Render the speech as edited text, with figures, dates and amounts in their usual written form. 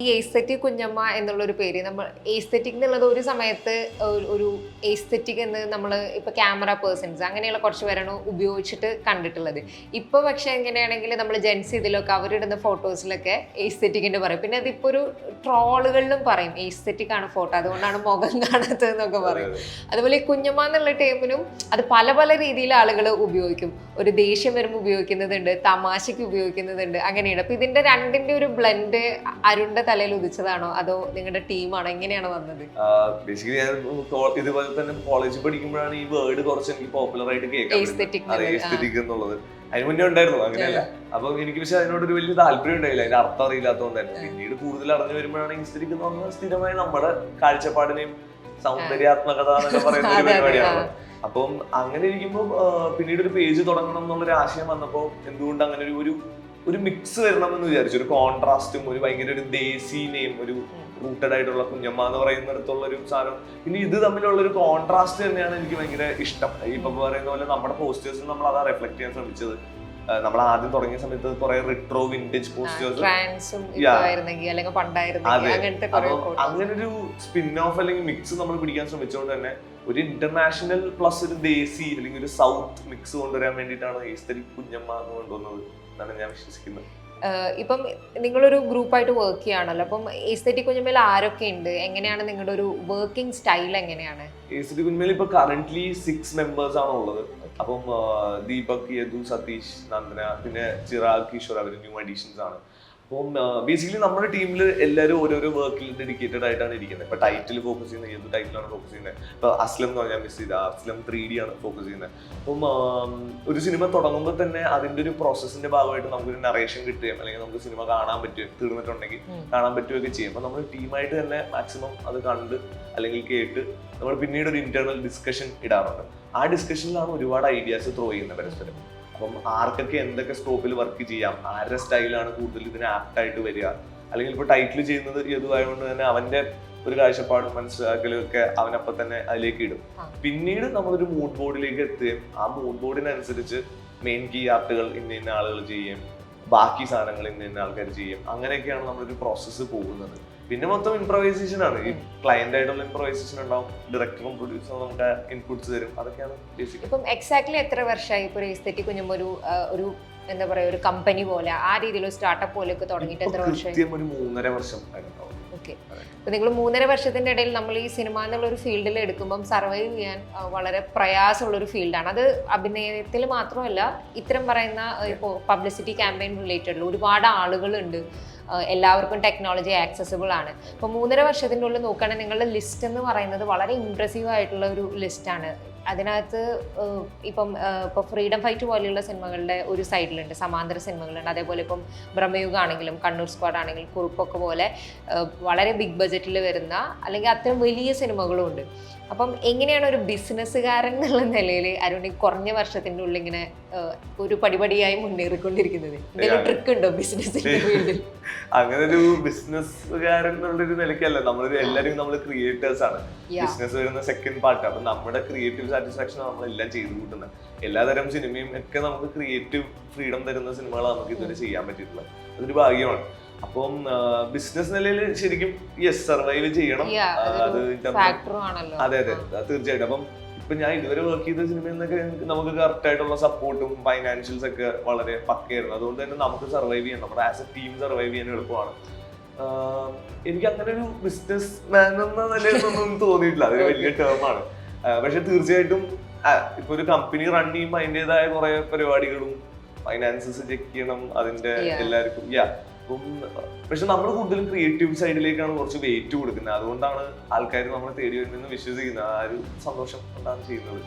ഈ എസ്തെറ്റിക് കുഞ്ഞമ്മ എന്നുള്ളൊരു പേര് നമ്മൾ എസ്തെറ്റിക് എന്നുള്ളത് ഒരു സമയത്ത് ഒരു എസ്തെറ്റിക് എന്ന് നമ്മൾ ഇപ്പോൾ ക്യാമറ പേഴ്സൺസ് അങ്ങനെയുള്ള കുറച്ച് പേരാണ് ഉപയോഗിച്ചിട്ട് കണ്ടിട്ടുള്ളത്. ഇപ്പോൾ പക്ഷേ എങ്ങനെയാണെങ്കിൽ നമ്മൾ ജെൻസ് ഇതിലൊക്കെ അവരിടുന്ന ഫോട്ടോസിലൊക്കെ എസ്തെറ്റിക്കിൻ്റെ പറയും. പിന്നെ അതിപ്പോൾ ഒരു ട്രോളുകളിലും പറയും എസ്തെറ്റിക് ആണ് ഫോട്ടോ, അതുകൊണ്ടാണ് മുഖം കാണാത്തതെന്നൊക്കെ പറയും. അതുപോലെ ഈ കുഞ്ഞമ്മ എന്നുള്ള ടൈമിനും അത് പല പല രീതിയിൽ ആളുകൾ ഉപയോഗിക്കും. ഒരു ദേഷ്യം വരുമ്പോൾ ഉപയോഗിക്കുന്നതുണ്ട്, തമാശയ്ക്ക് ഉപയോഗിക്കുന്നതുണ്ട്, അങ്ങനെയാണ്. അപ്പോൾ ഇതിൻ്റെ രണ്ടിൻ്റെ ഒരു ബ്ലെൻഡ് അരുണിന്റെ തലയിൽ ഉദിച്ചതാണോ അതോ നിങ്ങളുടെ ടീമാണോ, എങ്ങനെയാണ് വന്നത്? ബേസിക്കലി ഞാൻ ഇതുപോലെ തന്നെ കോളേജിൽ പഠിക്കുമ്പോഴാണ് ഈ വേർഡ് കുറച്ച് എനിക്ക് പോപ്പുലർ ആയിട്ട് കേൾക്കാൻ എസ്തെറ്റിക് എന്നുള്ളത്. അതിന് മുന്നേ ഉണ്ടായിരുന്നു, അങ്ങനെയല്ല. അപ്പൊ എനിക്ക് പക്ഷെ അതിനോടൊരു വലിയ താല്പര്യം ഉണ്ടായില്ല, അതിന്റെ അർത്ഥം അറിയില്ലാത്തതുകൊണ്ട് തന്നെ. പിന്നീട് കൂടുതൽ അറിഞ്ഞു വരുമ്പോഴാണ് എസ്തെറ്റിക് എന്ന് പറഞ്ഞാൽ സ്ഥിരമായി നമ്മുടെ കാഴ്ചപ്പാടിനെയും സൗന്ദര്യാത്മകത എന്നൊക്കെ പറയുന്ന ഒരു പരിപാടിയാണ്. അപ്പം അങ്ങനെ ഇരിക്കുമ്പോൾ പിന്നീട് ഒരു പേജ് തുടങ്ങണം എന്നുള്ളൊരു ആശയം വന്നപ്പോൾ എന്തുകൊണ്ട് അങ്ങനെ ഒരു മിക്സ് വരണം എന്ന് വിചാരിച്ചു. ഒരു കോൺട്രാസ്റ്റും ഒരു ഭയങ്കര ഒരു ദേശീനെയും ഒരു റൂട്ടഡ് ആയിട്ടുള്ള കുഞ്ഞമ്മ എന്ന് പറയുന്നിടത്തുള്ള ഒരു സാധനം. പിന്നെ ഇത് തമ്മിലുള്ള ഒരു കോൺട്രാസ്റ്റ് തന്നെയാണ് എനിക്ക് ഭയങ്കര ഇഷ്ടം. ഇപ്പൊ പറയുന്ന പോലെ നമ്മുടെ പോസ്റ്റേഴ്സിൽ നമ്മൾ അതാ റിഫ്ലക്ട് ചെയ്യാൻ ശ്രമിച്ചത്. നമ്മൾ ആദ്യം തുടങ്ങിയ സമയത്ത് കുറെ റിട്രോ വിന്റേജ് പോസ്റ്റേഴ്സ്, അങ്ങനെ ഒരു സ്പിൻ ഓഫ് അല്ലെങ്കിൽ മിക്സ് നമ്മൾ പിടിക്കാൻ ശ്രമിച്ചുകൊണ്ട് തന്നെ ഒരു ഇന്റർനാഷണൽ പ്ലസ് ഒരു ദേശി അല്ലെങ്കിൽ ഒരു സൗത്ത് മിക്സ് കൊണ്ടുവരാൻ വേണ്ടിയിട്ടാണ് എസ്തെറ്റിക് കുഞ്ഞമ്മ എന്ന് കൊണ്ടുവന്നത് എന്നാണ് ഞാൻ വിശ്വസിക്കുന്നത്. ഇപ്പം നിങ്ങളൊരു ഗ്രൂപ്പായിട്ട് വർക്ക് ചെയ്യുകയാണല്ലോ, അപ്പം എസ്തെറ്റിക് കുഞ്ഞമ്മയിൽ ആരൊക്കെ ഉണ്ട്, എങ്ങനെയാണ് നിങ്ങളുടെ ഒരു വർക്കിംഗ് സ്റ്റൈൽ എങ്ങനെയാണ്? എസ്തെറ്റിക് കുഞ്ഞമ്മയിൽ ഇപ്പൊ കറന്റ്ലി 6 മെമ്പേഴ്സ് ആണ് ഉള്ളത്. അപ്പം ദീപക്, യദു, സതീഷ്, നന്ദന, പിന്നെ Chirag, Kishore, our new additions ആണ്. അപ്പം ബേസിക്കലി നമ്മുടെ ടീമിൽ എല്ലാവരും ഓരോരോ വർക്കിൽ ഡെഡിക്കേറ്റഡ് ആയിട്ടാണ് ഇരിക്കുന്നത്. ഇപ്പൊ ടൈറ്റിൽ ഫോക്കസ് ചെയ്യുന്നത് ഏത് ടൈറ്റിലാണ് ഫോക്കസ് ചെയ്യുന്നത്. ഇപ്പൊ അസ്ലം എന്ന് പറഞ്ഞാൽ മിസ് ചെയ്ത അസ്ലം 3D ആണ് ഫോക്കസ് ചെയ്യുന്നത്. അപ്പം ഒരു സിനിമ തുടങ്ങുമ്പോൾ തന്നെ അതിന്റെ ഒരു പ്രോസസ്സിന്റെ ഭാഗമായിട്ട് നമുക്കൊരു നറേഷൻ കിട്ടുകയും അല്ലെങ്കിൽ നമുക്ക് സിനിമ കാണാൻ പറ്റുകയും തീർന്നിട്ടുണ്ടെങ്കിൽ കാണാൻ പറ്റുകയൊക്കെ ചെയ്യും. അപ്പൊ നമ്മൾ ടീമായിട്ട് തന്നെ മാക്സിമം അത് കണ്ട് അല്ലെങ്കിൽ കേട്ട് നമ്മൾ പിന്നീട് ഒരു ഇന്റേണൽ ഡിസ്കഷൻ ഇടാറുണ്ട്. ആ ഡിസ്കഷനിലാണ് ഒരുപാട് ഐഡിയാസ് ത്രോ ചെയ്യുന്നത് പരസ്പരം. അപ്പം ആർക്കൊക്കെ എന്തൊക്കെ സ്കോപ്പിൽ വർക്ക് ചെയ്യാം, ആരുടെ സ്റ്റൈലാണ് കൂടുതൽ ഇതിന് ആപ്റ്റായിട്ട് വരിക, അല്ലെങ്കിൽ ഇപ്പോൾ ടൈറ്റിൽ ചെയ്യുന്നത് ഏതുമായതുകൊണ്ട് തന്നെ അവന്റെ ഒരു കാഴ്ചപ്പാടും മനസ്സിലാക്കലും ഒക്കെ അവനപ്പം തന്നെ അതിലേക്ക് ഇടും. പിന്നീട് നമ്മളൊരു മൂഡ് ബോർഡിലേക്ക് എത്തുകയും ആ മൂഡ് ബോർഡിനനുസരിച്ച് മെയിൻ കീ ആർട്ടുകൾ ഇന്ന ആളുകൾ ചെയ്യും, ബാക്കി സാധനങ്ങൾ ഇന്ന ആൾക്കാർ ചെയ്യും. അങ്ങനെയൊക്കെയാണ് നമ്മളൊരു പ്രോസസ്സ് പോകുന്നത്. പിന്നെ മൊത്തം ഇംപ്രവൈസേഷൻ ആണ്. ഈ ക്ലയന്റ് ആയിട്ടുള്ള ഇംപ്രവൈസേഷൻ ഉണ്ടാവും, ഡയറക്ടറും പ്രൊഡ്യൂസറും നമുക്ക് ഇൻപുട്സ് തരും. അതൊക്കെയാണ് ബേസിക്. ഇപ്പം എക്സാക്ട്ലി എത്ര വർഷമായി ഇപ്പോൾ എസ്തെറ്റിക് കുഞ്ഞമ്മ ഒരു എന്താ പറയുക ഒരു കമ്പനി പോലെ ആ രീതിയിൽ സ്റ്റാർട്ടപ്പ് പോലെയൊക്കെ തുടങ്ങിയിട്ട് എത്ര വർഷമായി? ഒരു 3.5 വർഷം. ഓക്കെ. അപ്പോൾ നിങ്ങൾ 3.5 വർഷത്തിൻ്റെ ഇടയിൽ നമ്മൾ ഈ സിനിമ എന്നുള്ള ഒരു ഫീൽഡിൽ എടുക്കുമ്പം സർവൈവ് ചെയ്യാൻ വളരെ പ്രയാസമുള്ളൊരു ഫീൽഡാണ്. അത് അഭിനയത്തിൽ മാത്രമല്ല, ഇത്തരം പറയുന്ന ഇപ്പോൾ പബ്ലിസിറ്റി ക്യാമ്പയിൻ റിലേറ്റഡ് ഒരുപാട് ആളുകളുണ്ട്, എല്ലാവർക്കും ടെക്നോളജി ആക്സസിബിൾ ആണ്. ഇപ്പോൾ 3.5 വർഷത്തിൻ്റെ ഉള്ളിൽ നോക്കുകയാണെങ്കിൽ നിങ്ങളുടെ ലിസ്റ്റ് എന്ന് പറയുന്നത് വളരെ ഇംപ്രസീവ് ആയിട്ടുള്ള ഒരു ലിസ്റ്റാണ്. അതിനകത്ത് ഇപ്പോൾ ഫ്രീഡം ഫൈറ്റ് പോലെയുള്ള സിനിമകളുടെ ഒരു സൈഡിലുണ്ട്, സമാന്തര സിനിമകളുണ്ട്. അതേപോലെ ഇപ്പം ബ്രഹ്മയുഗം ആണെങ്കിലും കണ്ണൂർ സ്ക്വാഡ് ആണെങ്കിലും കുറുപ്പൊക്കെ പോലെ വളരെ ബിഗ് ബജറ്റിൽ വരുന്ന അല്ലെങ്കിൽ അത്രയും വലിയ സിനിമകളും ഉണ്ട്. അപ്പം എങ്ങനെയാണ് ഒരു ബിസിനസ്സുകാരൻ എന്നുള്ള നിലയിൽ അരുണി കുറഞ്ഞ വർഷത്തിൻ്റെ ഉള്ളിൽ ഇങ്ങനെ ഒരു പടിപടിയായി മുന്നേറിക്കൊണ്ടിരിക്കുന്നത്? എന്തെങ്കിലും ട്രിക്ക് ഉണ്ടോ ബിസിനസ്സിന്റെ ഫീൽഡിൽ? അങ്ങനെ ഒരു ബിസിനസ്സുകാരൻ എന്നുള്ളൊരു നിലയ്ക്കല്ല, എല്ലാവരും നമ്മൾ ക്രിയേറ്റേഴ്സ് ആണ്. ബിസിനസ് വരുന്ന സെക്കൻഡ് പാർട്ട്. അപ്പൊ നമ്മുടെ ക്രിയേറ്റീവ് സാറ്റിസ്ഫാക്ഷൻ നമ്മളെല്ലാം ചെയ്തു കൂട്ടുന്നത്. എല്ലാതരം സിനിമയും ഒക്കെ നമുക്ക് ക്രിയേറ്റീവ് ഫ്രീഡം തരുന്ന സിനിമകളാണ് നമുക്ക് ഇതുവരെ ചെയ്യാൻ പറ്റിയിട്ടുള്ളത്. അതൊരു ഭാഗ്യമാണ്. അപ്പം ബിസിനസ് നിലയിൽ ശരിക്കും സർവൈവ് ചെയ്യണം. അത് അതെ അതെ തീർച്ചയായിട്ടും. അപ്പം ഇപ്പൊ ഞാൻ ഇതുവരെ വർക്ക് ചെയ്ത സിനിമയിൽ നിന്നൊക്കെ നമുക്ക് കറക്റ്റ് ആയിട്ടുള്ള സപ്പോർട്ടും ഫൈനാൻഷ്യൽസ് ഒക്കെ വളരെ പക്കയായിരുന്നു. അതുകൊണ്ട് തന്നെ നമുക്ക് സർവൈവ് ചെയ്യാൻ, നമ്മുടെ ആസ് എ ടീം സർവൈവ് ചെയ്യാൻ എളുപ്പമാണ്. എനിക്ക് അങ്ങനെ ഒരു ബിസിനസ് മാൻ എന്ന നിലയിലൊന്നും തോന്നിയിട്ടില്ല. അതൊരു വലിയ ടേമാണ്. പക്ഷെ തീർച്ചയായിട്ടും ഇപ്പൊ ഒരു കമ്പനി റൺ ചെയ്യുമ്പോൾ അതിൻ്റെതായ കുറെ പരിപാടികളും ഫൈനാൻസസ് ചെക്ക് ചെയ്യണം, അതിന്റെ എല്ലാവർക്കും പക്ഷെ നമ്മൾ കൂടുതലും ക്രിയേറ്റീവ് സൈഡിലേക്കാണ് കുറച്ച് വെയിറ്റ് കൊടുക്കുന്നത്. അതുകൊണ്ടാണ് ആൾക്കാർ നമ്മളെ തേടി വരുമെന്ന് വിശ്വസിക്കുന്നത്. ആ ഒരു സന്തോഷം കൊണ്ടാണ് ചെയ്യുന്നത്.